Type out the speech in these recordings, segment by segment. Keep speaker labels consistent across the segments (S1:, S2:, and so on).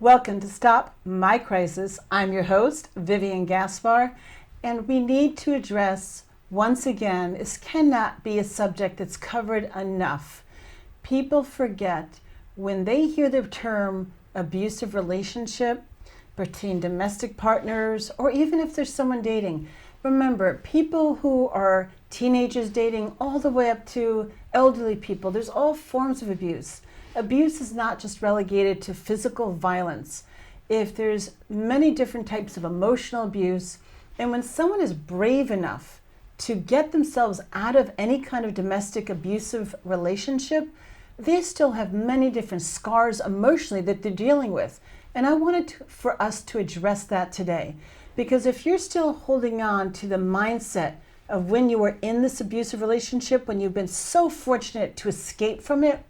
S1: Welcome to Stop My Crisis. I'm your host, Vivian Gaspar, and we need to address, once again, this cannot be a subject that's covered enough. People forget when they hear the term abusive relationship between domestic partners, or even if there's someone dating. Remember, people who are teenagers dating all the way up to elderly people, there's all forms of abuse. Abuse is not just relegated to physical violence. If there's many different types of emotional abuse, and when someone is brave enough to get themselves out of any kind of domestic abusive relationship, they still have many different scars emotionally that they're dealing with. And I wanted for us to address that today. Because if you're still holding on to the mindset of when you were in this abusive relationship, when you've been so fortunate to escape from it,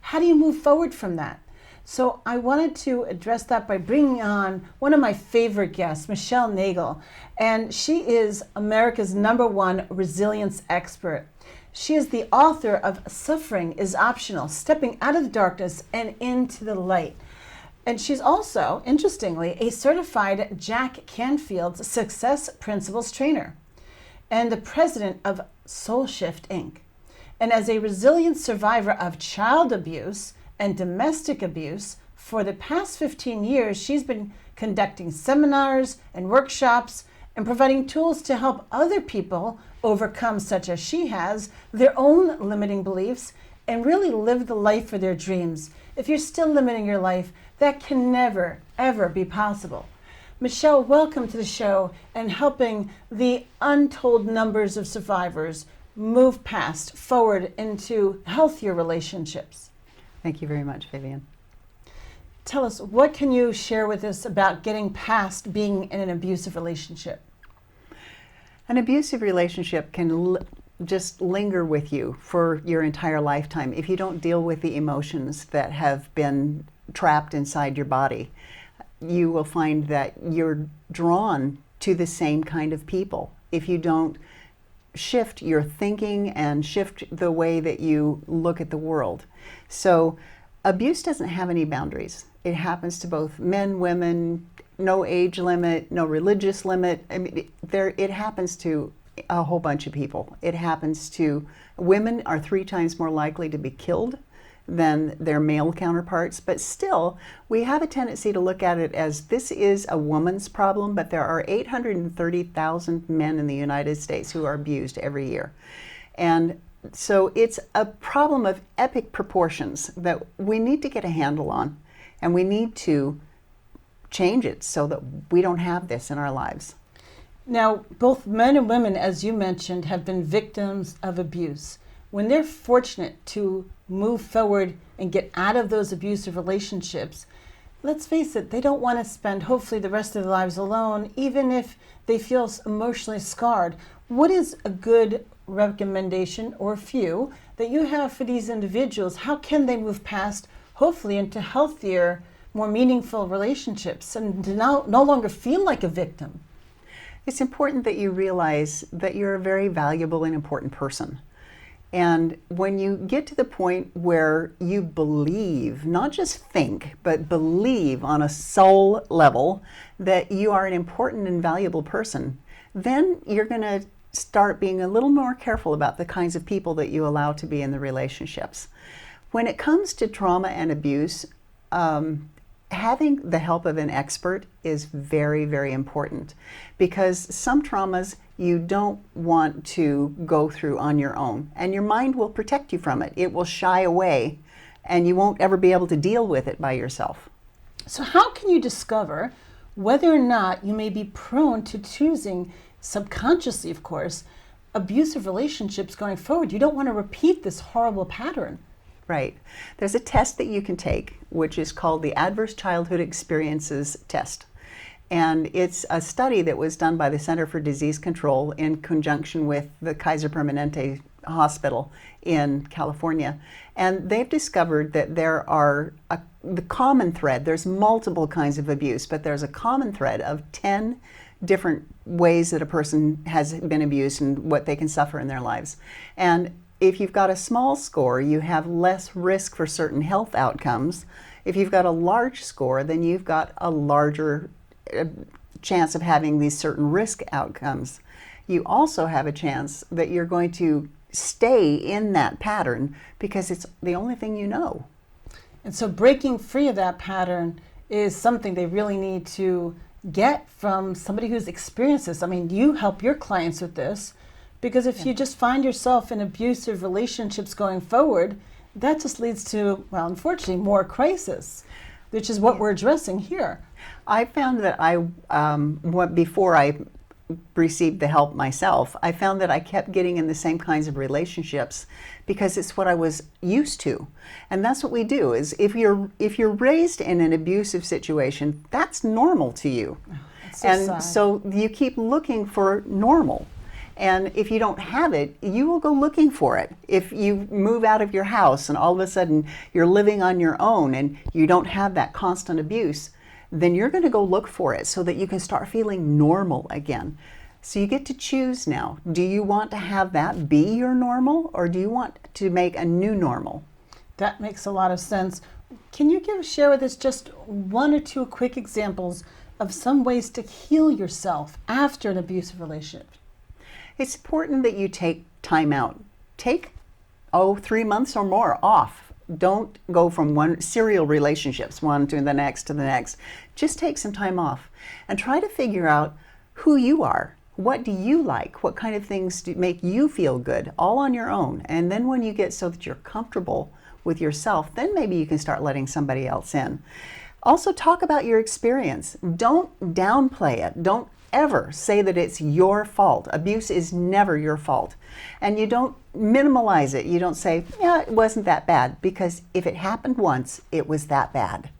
S1: how do you move forward from that? So I wanted to address that by bringing on one of my favorite guests, Michelle Nagel. And she is America's #1 resilience expert. She is the author of Suffering is Optional, Stepping Out of the Darkness and Into the Light. And she's also, interestingly, a certified Jack Canfield's Success Principles trainer and the president of Soul Shift, Inc. And as a resilient survivor of child abuse and domestic abuse, for the past 15 years, she's been conducting seminars and workshops and providing tools to help other people overcome, such as she has, their own limiting beliefs and really live the life for their dreams. If you're still limiting your life, that can never, ever be possible. Michelle, welcome to the show and helping the untold numbers of survivors move past, forward into healthier relationships.
S2: Thank you very much, Vivian.
S1: Tell us, what can you share with us about getting past being in an abusive relationship?
S2: An abusive relationship can just linger with you for your entire lifetime if you don't deal with the emotions that have been trapped inside your body. You will find that you're drawn to the same kind of people if you don't shift your thinking and shift the way that you look at the world. So abuse doesn't have any boundaries. It happens to both men, women, no age limit, no religious limit. I mean, it happens to a whole bunch of people. It happens to women are 3 times more likely to be killed than their male counterparts, but still we have a tendency to look at it as this is a woman's problem, but there are 830,000 men in the United States who are abused every year. And so it's a problem of epic proportions that we need to get a handle on, and we need to change it so that we don't have this in our lives.
S1: Now, both men and women, as you mentioned, have been victims of abuse. When they're fortunate to move forward and get out of those abusive relationships, let's face it, they don't want to spend hopefully the rest of their lives alone, even if they feel emotionally scarred. What is a good recommendation or few that you have for these individuals? How can they move past, hopefully, into healthier, more meaningful relationships and to no longer feel like a victim?
S2: It's important that you realize that you're a very valuable and important person. And when you get to the point where you believe, not just think, but believe on a soul level that you are an important and valuable person, then you're going to start being a little more careful about the kinds of people that you allow to be in the relationships. When it comes to trauma and abuse, having the help of an expert is very, very important, because some traumas you don't want to go through on your own, and your mind will protect you from it. It will shy away, and you won't ever be able to deal with it by yourself.
S1: So how can you discover whether or not you may be prone to choosing, subconsciously of course, abusive relationships going forward? You don't want to repeat this horrible pattern.
S2: Right. There's a test that you can take, which is called the Adverse Childhood Experiences Test. And it's a study that was done by the Center for Disease Control in conjunction with the Kaiser Permanente Hospital in California. And they've discovered that there are the common thread, there's multiple kinds of abuse, but there's a common thread of 10 different ways that a person has been abused and what they can suffer in their lives. And if you've got a small score, you have less risk for certain health outcomes. If you've got a large score, then you've got a larger chance of having these certain risk outcomes. You also have a chance that you're going to stay in that pattern because it's the only thing you know.
S1: And so breaking free of that pattern is something they really need to get from somebody who's experienced this. I mean, you help your clients with this, because if you just find yourself in abusive relationships going forward, that just leads to, well, unfortunately, more crisis, which is what we're addressing here.
S2: I found that before I received the help myself, I found that I kept getting in the same kinds of relationships because it's what I was used to. And that's what we do, is if you're raised in an abusive situation, that's normal to you.
S1: So
S2: and
S1: sad.
S2: So you keep looking for normal. And if you don't have it, you will go looking for it. If you move out of your house and all of a sudden you're living on your own and you don't have that constant abuse, then you're going to go look for it so that you can start feeling normal again. So you get to choose now. Do you want to have that be your normal, or do you want to make a new normal?
S1: That makes a lot of sense. Can you share with us just one or two quick examples of some ways to heal yourself after an abusive relationship?
S2: It's important that you take time out. Take 3 months or more off. Don't go from one serial relationships, one to the next to the next. Just take some time off and try to figure out who you are. What do you like? What kind of things make you feel good, all on your own? And then when you get so that you're comfortable with yourself, then maybe you can start letting somebody else in. Also, talk about your experience. Don't downplay it. Don't ever say that it's your fault. Abuse is never your fault. And you don't minimalize it. You don't say, yeah, it wasn't that bad, because if it happened once, it was that bad.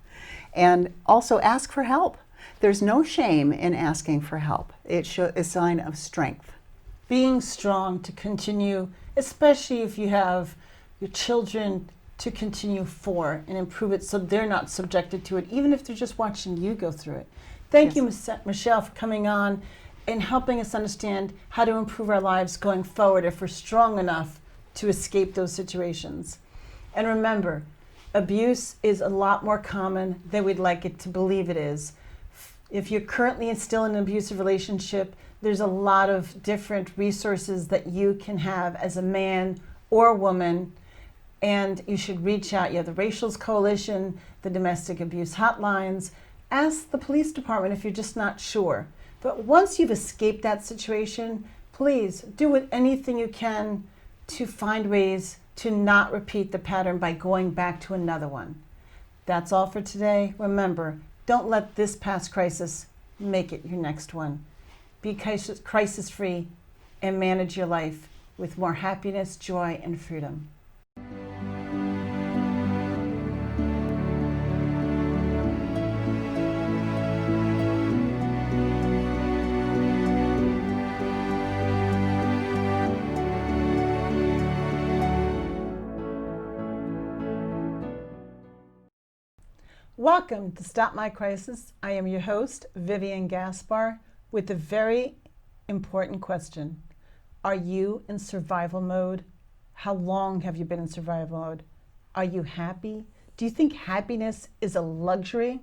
S2: And also ask for help. There's no shame in asking for help. It's a sign of strength.
S1: Being strong to continue, especially if you have your children to continue for and improve it so they're not subjected to it, even if they're just watching you go through it. Thank you, Michelle, for coming on and helping us understand how to improve our lives going forward if we're strong enough to escape those situations. And remember, abuse is a lot more common than we'd like it to believe it is. If you're currently still in an abusive relationship, there's a lot of different resources that you can have as a man or woman, and you should reach out. You have the Racials Coalition, the domestic abuse hotlines. Ask the police department if you're just not sure. But once you've escaped that situation, please do anything you can to find ways to not repeat the pattern by going back to another one. That's all for today. Remember, don't let this past crisis make it your next one. Be crisis-free and manage your life with more happiness, joy, and freedom. Welcome to Stop My Crisis. I am your host, Vivian Gaspar, with a very important question. Are you in survival mode? How long have you been in survival mode? Are you happy? Do you think happiness is a luxury?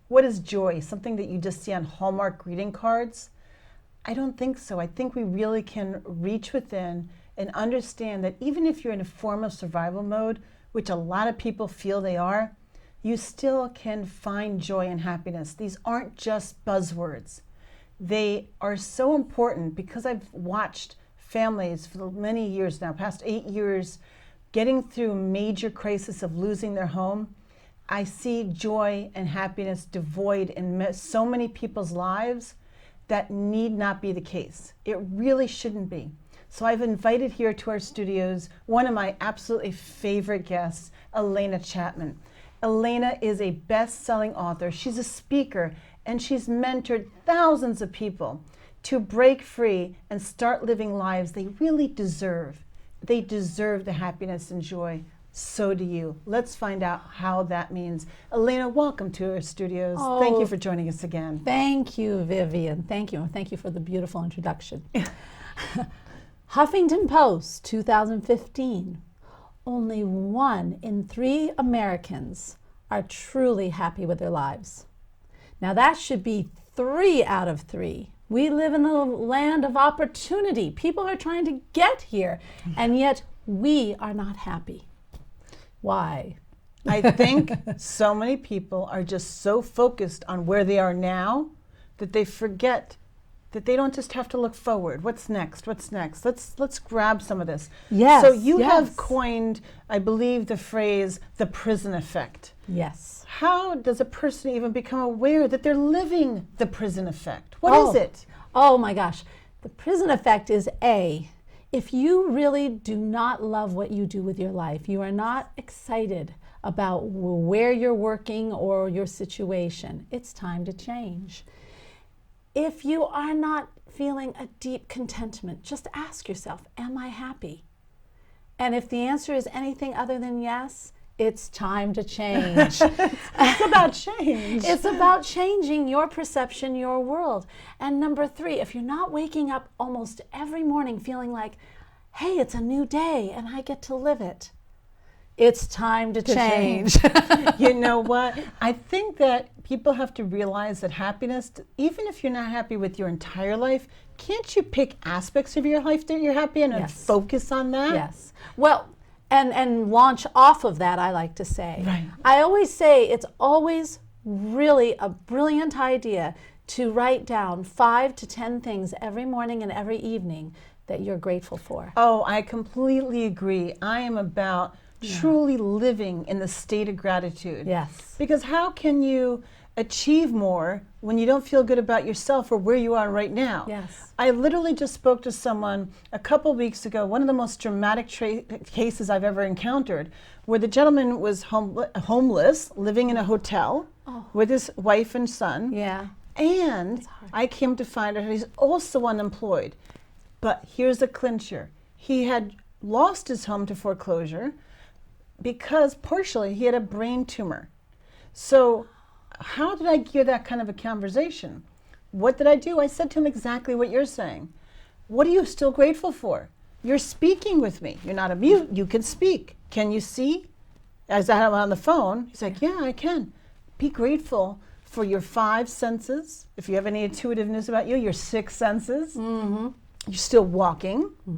S1: What is joy? Something that you just see on Hallmark greeting cards? I don't think so. I think we really can reach within and understand that even if you're in a form of survival mode, which a lot of people feel they are, you still can find joy and happiness. These aren't just buzzwords. They are so important because I've watched families for many years now, past 8 years, getting through major crisis of losing their home. I see joy and happiness devoid in so many people's lives that need not be the case. It really shouldn't be. So I've invited here to our studios one of my absolutely favorite guests, Alena Chapman. Alena is a best-selling author. She's a speaker, and she's mentored thousands of people to break free and start living lives they really deserve. They deserve the happiness and joy. So do you. Let's find out how that means. Alena, welcome to our studios. Thank you for joining us again.
S3: Thank you, Vivian. Thank you. Thank you for the beautiful introduction. Huffington Post, 2015. Only 1 in 3 Americans are truly happy with their lives. Now that should be 3 out of 3. We live in a land of opportunity. People are trying to get here, and yet we are not happy. Why?
S1: I think so many people are just so focused on where they are now that they forget that they don't just have to look forward. What's next? What's next? Let's grab some of this.
S3: Yes.
S1: So you
S3: yes.
S1: have coined, I believe, the phrase the prison effect.
S3: Yes.
S1: How does a person even become aware that they're living the prison effect? What is it?
S3: Oh my gosh. The prison effect is if you really do not love what you do with your life, you are not excited about where you're working or your situation, it's time to change. If you are not feeling a deep contentment, just ask yourself, am I happy? And if the answer is anything other than yes, it's time to change.
S1: It's about change.
S3: It's about changing your perception, your world. And number 3, if you're not waking up almost every morning feeling like, hey, it's a new day and I get to live it, it's time to change.
S1: You know what? I think that people have to realize that happiness, even if you're not happy with your entire life, can't you pick aspects of your life that you're happy in and
S3: Yes.
S1: focus on that?
S3: Yes. Well, and launch off of that, I like to say.
S1: Right.
S3: I always say it's always really a brilliant idea to write down 5 to 10 things every morning and every evening that you're grateful for.
S1: Oh, I completely agree. I am about truly living in the state of gratitude.
S3: Yes.
S1: Because how can you achieve more when you don't feel good about yourself or where you are right now?
S3: Yes.
S1: I literally just spoke to someone a couple weeks ago, one of the most dramatic cases I've ever encountered, where the gentleman was homeless, living in a hotel with his wife and son.
S3: Yeah.
S1: And I came to find out he's also unemployed. But here's the clincher. He had lost his home to foreclosure because partially he had a brain tumor. So how did I gear that kind of a conversation? What did I do? I said to him exactly what you're saying. What are you still grateful for? You're speaking with me. You're not a mute. You can speak. Can you see? As I have on the phone, he's like, yeah, I can. Be grateful for your 5 senses. If you have any intuitiveness about you, your 6 senses.
S3: Mm-hmm.
S1: You're still walking.
S3: Mm-hmm.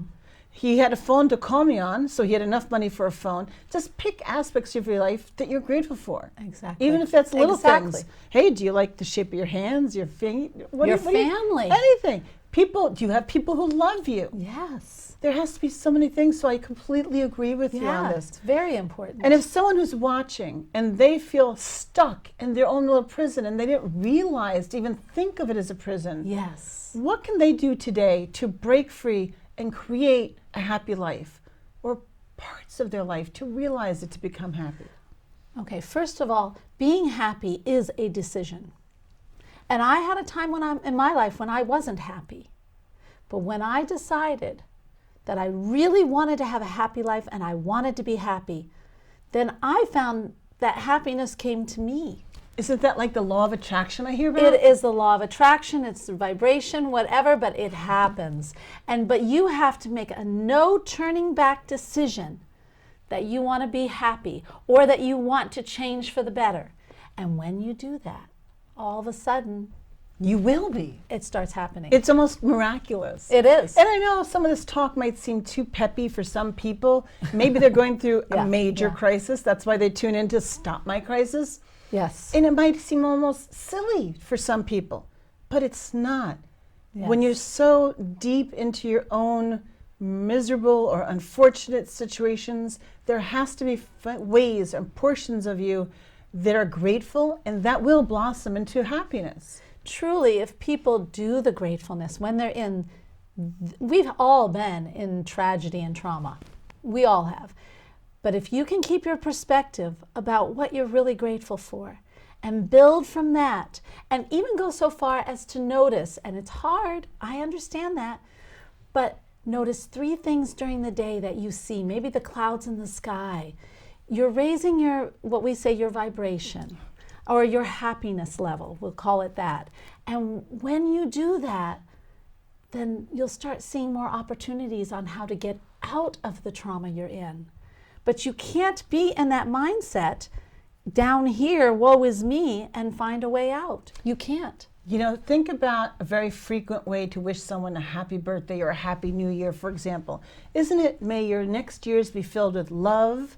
S1: He had a phone to call me on, so he had enough money for a phone. Just pick aspects of your life that you're grateful for.
S3: Exactly.
S1: Even if that's little
S3: Exactly.
S1: things. Hey, do you like the shape of your hands, your feet?
S3: Your family.
S1: Anything. People, do you have people who love you?
S3: Yes.
S1: There has to be so many things, so I completely agree with you on
S3: Yeah,
S1: this.
S3: it's very important.
S1: And if someone who's watching and they feel stuck in their own little prison and they didn't realize to even think of it as a prison,
S3: yes.
S1: what can they do today to break free and create a happy life, or parts of their life to realize it, to become happy?
S3: Okay, first of all, being happy is a decision. And I had a time in my life when I wasn't happy. But when I decided that I really wanted to have a happy life and I wanted to be happy, then I found that happiness came to me.
S1: Isn't that like the law of attraction I hear about?
S3: It is the law of attraction, it's the vibration, whatever, but it happens. But you have to make a no turning back decision that you want to be happy or that you want to change for the better. And when you do that, all of a sudden,
S1: You will be.
S3: it starts happening.
S1: It's almost miraculous.
S3: It is.
S1: And I know some of this talk might seem too peppy for some people. Maybe they're going through
S3: Yeah,
S1: a major
S3: yeah.
S1: crisis. That's why they tune in to Stop My Crisis.
S3: Yes.
S1: And it might seem almost silly for some people, but it's not. When
S3: Yes.
S1: you're so deep into your own miserable or unfortunate situations, there has to be ways and portions of you that are grateful, and that will blossom into happiness.
S3: Truly, if people do the gratefulness when they're in, we've all been in tragedy and trauma. We all have. But if you can keep your perspective about what you're really grateful for and build from that, and even go so far as to notice, and it's hard, I understand that, but notice 3 things during the day that you see, maybe the clouds in the sky. You're raising your, what we say, your vibration, or your happiness level, we'll call it that. And when you do that, then you'll start seeing more opportunities on how to get out of the trauma you're in. But you can't be in that mindset down here, woe is me, and find a way out. You can't.
S1: You know, think about a very frequent way to wish someone a happy birthday or a happy new year, for example. Isn't it, may your next years be filled with love,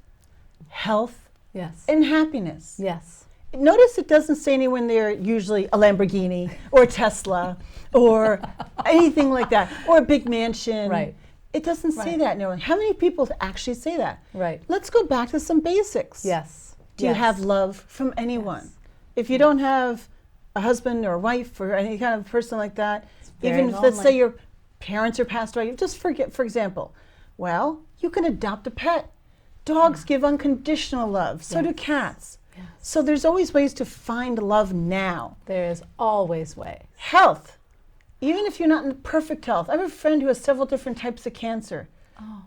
S1: health,
S3: Yes.
S1: and happiness?
S3: Yes.
S1: Notice it doesn't say anywhere in there usually a Lamborghini or a Tesla or anything like that, or a big mansion.
S3: Right.
S1: It doesn't say
S3: Right.
S1: that. No. How many people actually say that?
S3: Right.
S1: Let's go back to some basics.
S3: Yes.
S1: Do you
S3: Yes.
S1: have love from anyone?
S3: Yes.
S1: If you don't have a husband or a wife or any kind of person like that,
S3: very
S1: even if, let's
S3: lonely.
S1: say your parents are passed away, just forget, for example, well, you can adopt a pet. Dogs give unconditional love. So do
S3: Yes.
S1: cats.
S3: Yes.
S1: So there's always ways to find love now.
S3: There is always ways.
S1: Health. Even if you're not in perfect health. I have a friend who has several different types of cancer.
S3: Oh.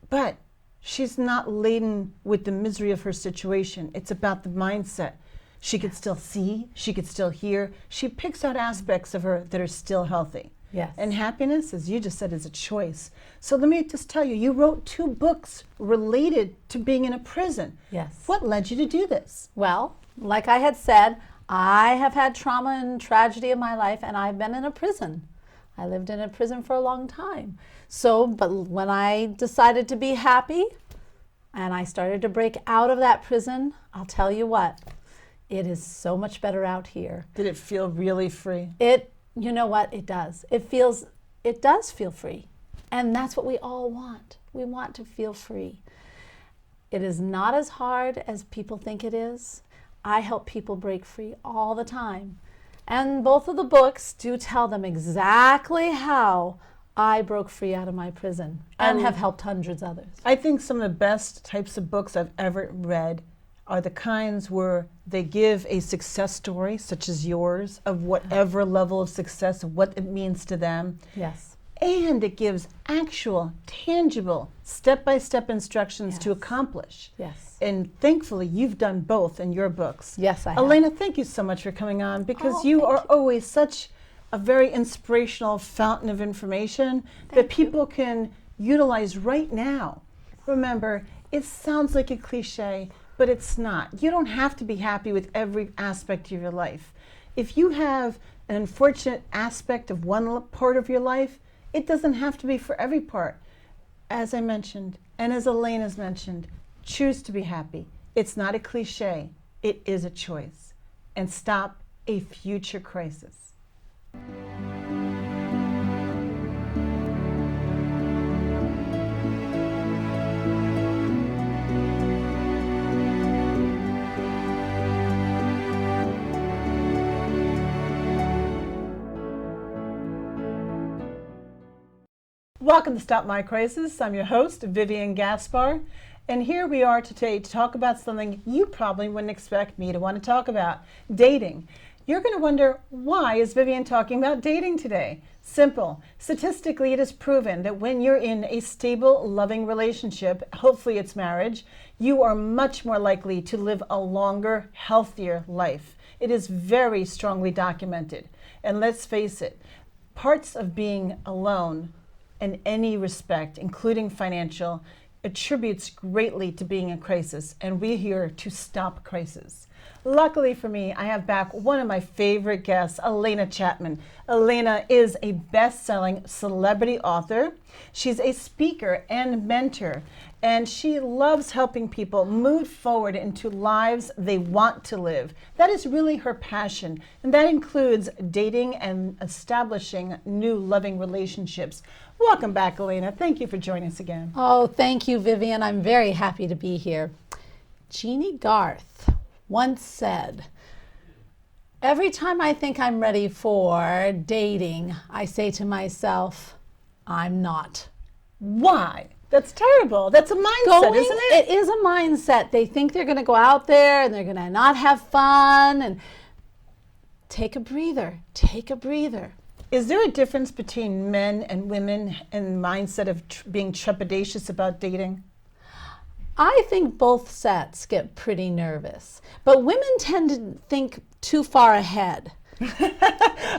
S1: But she's not laden with the misery of her situation. It's about the mindset. She could still see, she could still hear. She picks out aspects of her that are still healthy.
S3: Yes.
S1: And happiness, as you just said, is a choice. So let me just tell you, you wrote 2 books related to being in a prison.
S3: Yes.
S1: What led you to do this?
S3: Well, like I had said, I have had trauma and tragedy in my life, and I've been in a prison. I lived in a prison for a long time. So, but when I decided to be happy and I started to break out of that prison, I'll tell you what, it is so much better out here.
S1: Did it feel really free?
S3: You know what, it does. It does feel free. And that's what we all want. We want to feel free. It is not as hard as people think it is. I help people break free all the time. And both of the books do tell them exactly how I broke free out of my prison and have helped hundreds of others.
S1: I think some of the best types of books I've ever read are the kinds where they give a success story, such as yours, of whatever level of success, of what it means to them.
S3: Yes.
S1: And it gives actual, tangible, step-by-step instructions to
S3: Yes.
S1: accomplish.
S3: Yes.
S1: And thankfully, you've done both in your books.
S3: Yes, I have.
S1: Alena, thank you so much for coming on, because
S3: Oh,
S1: you
S3: thank
S1: are
S3: you.
S1: always such a very inspirational fountain of information that people can utilize right now. Remember, it sounds like a cliche, but it's not. You don't have to be happy with every aspect of your life. If you have an unfortunate aspect of one part of your life, it doesn't have to be for every part. As I mentioned, and as Alena's mentioned, choose to be happy. It's not a cliche, it is a choice. And stop a future crisis. Welcome to Stop My Crisis. I'm your host, Vivian Gaspar, and here we are today to talk about something you probably wouldn't expect me to want to talk about, dating. You're going to wonder, why is Vivian talking about dating today? Simple. Statistically, it is proven that when you're in a stable, loving relationship, hopefully it's marriage, you are much more likely to live a longer, healthier life. It is very strongly documented. And let's face it, parts of being alone in any respect, including financial, attributes greatly to being in crisis, and we're here to stop crisis. Luckily for me, I have back one of my favorite guests, Alena Chapman. Alena is a best-selling celebrity author. She's a speaker and mentor, and she loves helping people move forward into lives they want to live. That is really her passion, and that includes dating and establishing new loving relationships. Welcome back, Alena. Thank you for joining us again.
S3: Oh, thank you, Vivian. I'm very happy to be here. Jeannie Garth once said, every time I think I'm ready for dating, I say to myself, I'm not.
S1: Why? That's terrible. That's a mindset, isn't it?
S3: It is a mindset. They think they're going to go out there and they're going to not have fun. And take a breather. Take a breather.
S1: Is there a difference between men and women in mindset of being trepidatious about dating?
S3: I think both sets get pretty nervous, but women tend to think too far ahead.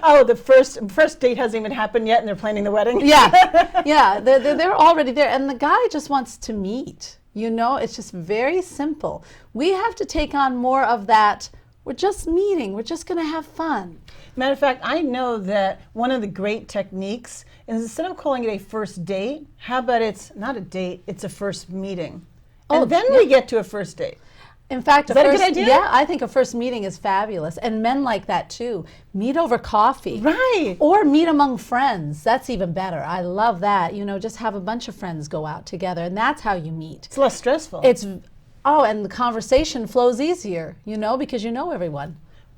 S1: Oh, the first date hasn't even happened yet, and they're planning the wedding.
S3: Yeah, they're already there, and the guy just wants to meet. You know, it's just very simple. We have to take on more of that. We're just meeting. We're just going to have fun.
S1: Matter of fact, I know that one of the great techniques is instead of calling it a first date, how about it's not a date, it's a first meeting. And then we get to a first date.
S3: In fact,
S1: is that a good idea?
S3: Yeah, I think a first meeting is fabulous. And men like that too. Meet over coffee.
S1: Right.
S3: Or meet among friends. That's even better. I love that. You know, just have a bunch of friends go out together. And that's how you meet.
S1: It's less stressful.
S3: And the conversation flows easier, you know, because you know everyone.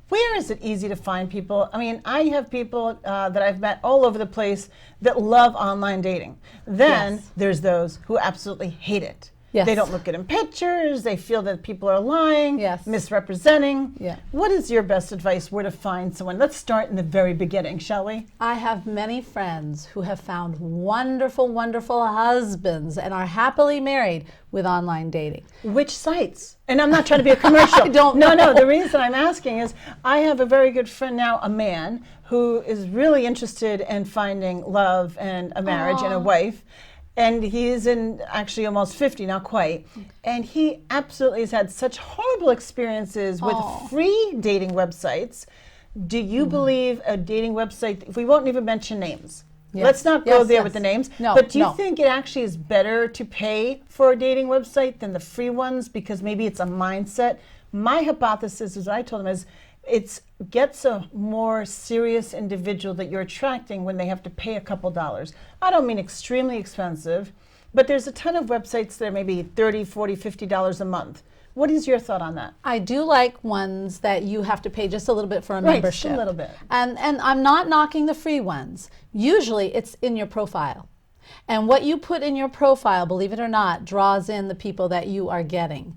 S1: Where is it easy to find people? I mean, I have people that I've met all over the place that love online dating. Then there's those who absolutely hate it.
S3: Yes.
S1: They don't look good in pictures. They feel that people are lying,
S3: Yes.
S1: misrepresenting.
S3: Yeah.
S1: What is your best advice where to find someone? Let's start in the very beginning, shall we?
S3: I have many friends who have found wonderful, wonderful husbands and are happily married with online dating.
S1: Which sites? And I'm not trying to be a commercial.
S3: I don't know.
S1: No, the reason I'm asking is I have a very good friend now, a man, who is really interested in finding love and a marriage and a wife. And he's in actually almost 50, not quite. And he absolutely has had such horrible experiences with free dating websites. Do you believe a dating website, we won't even mention names.
S3: Yes.
S1: Let's not go there with the names.
S3: No,
S1: but do you
S3: no.
S1: think it actually is better to pay for a dating website than the free ones because maybe it's a mindset? My hypothesis is what I told him is it gets a more serious individual that you're attracting when they have to pay a couple dollars. I don't mean extremely expensive, but there's a ton of websites that are maybe $30, $40, $50 a month. What is your thought on that?
S3: I do like ones that you have to pay just a little bit for a
S1: Right,
S3: membership.
S1: just a little bit.
S3: And I'm not knocking the free ones. Usually it's in your profile. And what you put in your profile, believe it or not, draws in the people that you are getting.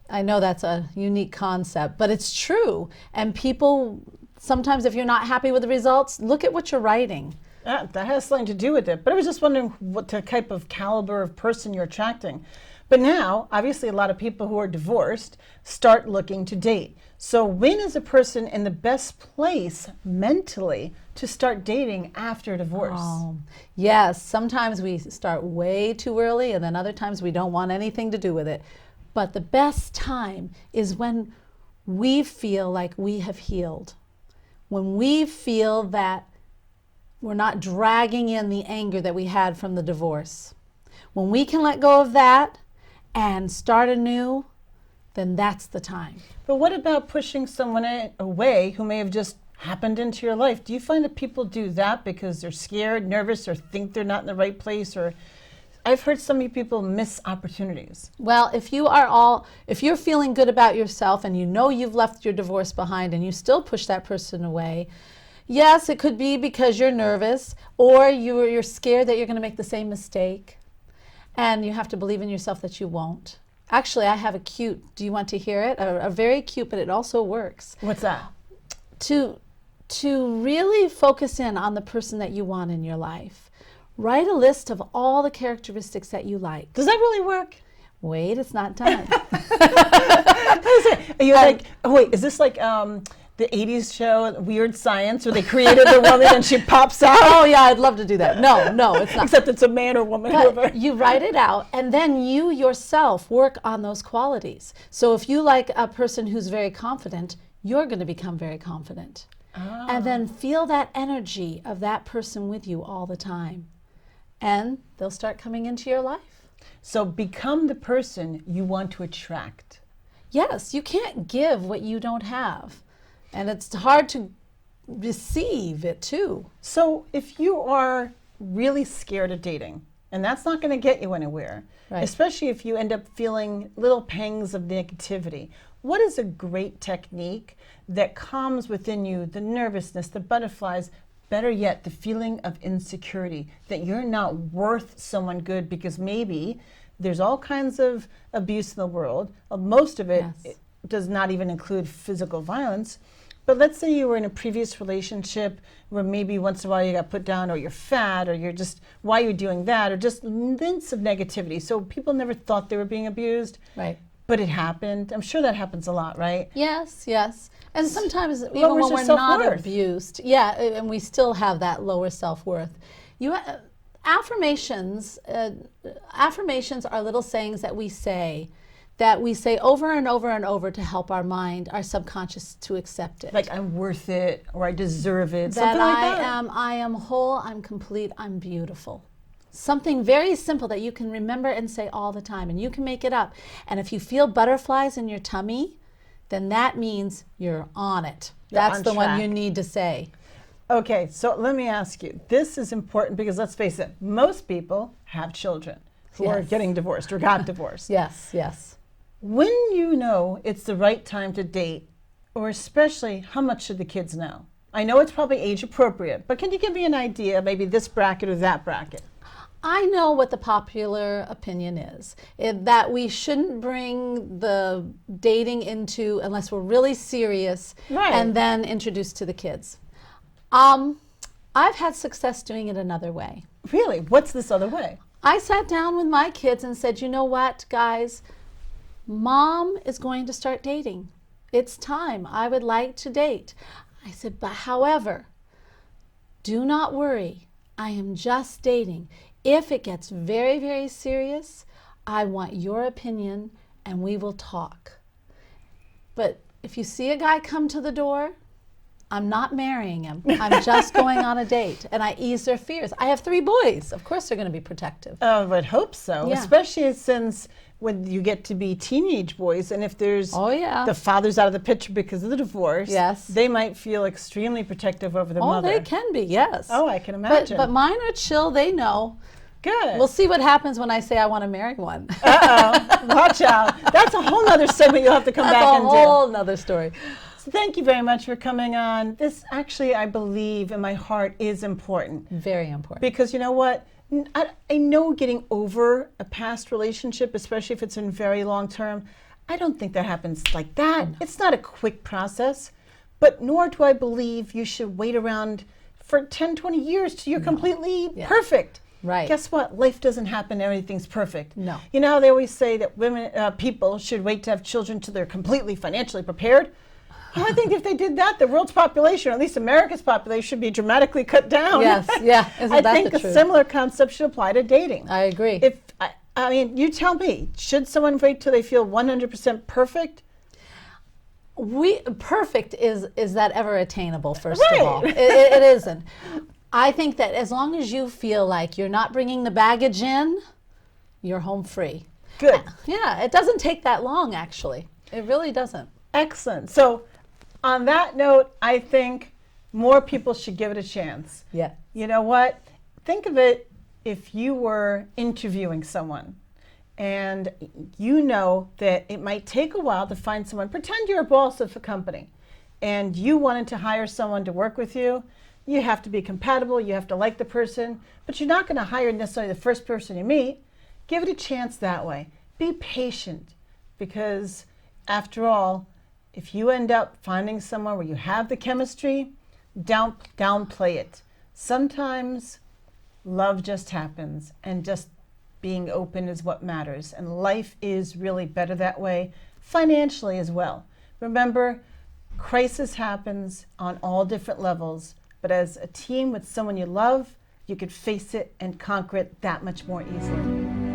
S3: I know that's a unique concept, but it's true. And people, sometimes if you're not happy with the results, look at what you're writing.
S1: That has something to do with it. But I was just wondering what type of caliber of person you're attracting. But now, obviously, a lot of people who are divorced start looking to date. So when is a person in the best place mentally to start dating after divorce?
S3: Yes, sometimes we start way too early, and then other times we don't want anything to do with it. But the best time is when we feel like we have healed. When we feel that we're not dragging in the anger that we had from the divorce. When we can let go of that and start anew, then that's the time.
S1: But what about pushing someone away who may have just happened into your life? Do you find that people do that because they're scared, nervous, or think they're not in the right place? Or I've heard so many people miss opportunities.
S3: Well, if you're feeling good about yourself and you know you've left your divorce behind and you still push that person away, yes, it could be because you're nervous or you're scared that you're going to make the same mistake. And you have to believe in yourself that you won't. Actually, I have a cute, do you want to hear it? A very cute, but it also works.
S1: What's that?
S3: To really focus in on the person that you want in your life. Write a list of all the characteristics that you like.
S1: Does that really work?
S3: Wait, it's not done.
S1: Are you like, oh wait, is this like the 80s show, Weird Science, where they created a woman and she pops out?
S3: Oh yeah, I'd love to do that. No, it's not.
S1: Except it's a man or woman.
S3: But you write it out, and then you yourself work on those qualities. So if you like a person who's very confident, you're going to become very confident. And then feel that energy of that person with you all the time. And they'll start coming into your life.
S1: So become the person you want to attract.
S3: Yes, you can't give what you don't have. And it's hard to receive it too.
S1: So if you are really scared of dating, and that's not going to get you anywhere,
S3: Right.
S1: especially if you end up feeling little pangs of negativity, what is a great technique that calms within you the nervousness, the butterflies, better yet, the feeling of insecurity, that you're not worth someone good because maybe there's all kinds of abuse in the world. Most of it,
S3: Yes.
S1: it does not even include physical violence. But let's say you were in a previous relationship where maybe once in a while you got put down, or you're fat, or you're just, why you're doing that, or just hints of negativity. So people never thought they were being abused,
S3: Right.
S1: but it happened. I'm sure that happens a lot, right?
S3: Yes. And sometimes even
S1: Lowers
S3: when
S1: your
S3: we're not
S1: self-worth.
S3: abused, and we still have that lower self-worth. affirmations are little sayings that we say over and over and over to help our mind, our subconscious, to accept it.
S1: Like, I'm worth it, or I deserve it,
S3: That
S1: something like that.
S3: I am whole, I'm complete, I'm beautiful. Something very simple that you can remember and say all the time, and you can make it up. And if you feel butterflies in your tummy, then that means you're on it. That's the one you need to say.
S1: Okay, so let me ask you. This is important because, let's face it, most people have children who are getting divorced or got divorced.
S3: Yes, yes.
S1: When you know it's the right time to date, or especially how much should the kids know? I know it's probably age appropriate, but can you give me an idea, maybe this bracket or that bracket?
S3: I know what the popular opinion is, that we shouldn't bring the dating into, unless we're really serious, and then introduce to the kids. I've had success doing it another way.
S1: Really? What's this other way?
S3: I sat down with my kids and said, you know what, guys? Mom is going to start dating. It's time. I would like to date. I said, but however, do not worry. I am just dating. If it gets very, very serious, I want your opinion and we will talk. But if you see a guy come to the door, I'm not marrying him. I'm just going on a date. And I ease their fears. I have 3 boys. Of course they're going to be protective.
S1: I would hope so, especially since when you get to be teenage boys, and if there's the father's out of the picture because of the divorce, they might feel extremely protective over their mother.
S3: Oh, they can be, yes.
S1: Oh, I can imagine.
S3: But mine are chill. They know.
S1: Good.
S3: We'll see what happens when I say I want to marry one.
S1: Uh-oh. Watch out. That's a whole other segment you'll have to come back and do.
S3: That's a whole nother story.
S1: So thank you very much for coming on. This actually, I believe, in my heart, is important.
S3: Very important.
S1: Because you know what? I know getting over a past relationship, especially if it's been very long term, I don't think that happens like that. No. It's not a quick process. But nor do I believe you should wait around for 10, 20 years till you're completely perfect.
S3: Right.
S1: Guess what? Life doesn't happen. Everything's perfect.
S3: No.
S1: You know how they always say that people should wait to have children till they're completely financially prepared? Well, I think if they did that, the world's population, or at least America's population, should be dramatically cut down.
S3: Yes, yeah.
S1: I think a similar concept should apply to dating.
S3: I agree.
S1: I mean, you tell me, should someone wait till they feel 100% perfect?
S3: Perfect is that ever attainable, first of all? It isn't. I think that as long as you feel like you're not bringing the baggage in, you're home free.
S1: Good.
S3: Yeah, it doesn't take that long, actually. It really doesn't.
S1: Excellent. So on that note, I think more people should give it a chance.
S3: Yeah.
S1: You know what? Think of it if you were interviewing someone and you know that it might take a while to find someone. Pretend you're a boss of a company and you wanted to hire someone to work with you. You have to be compatible, you have to like the person, but you're not going to hire necessarily the first person you meet. Give it a chance that way. Be patient, because after all, if you end up finding someone where you have the chemistry, don't downplay it. Sometimes love just happens, and just being open is what matters. And life is really better that way, financially as well. Remember, crisis happens on all different levels. But as a team with someone you love, you could face it and conquer it that much more easily.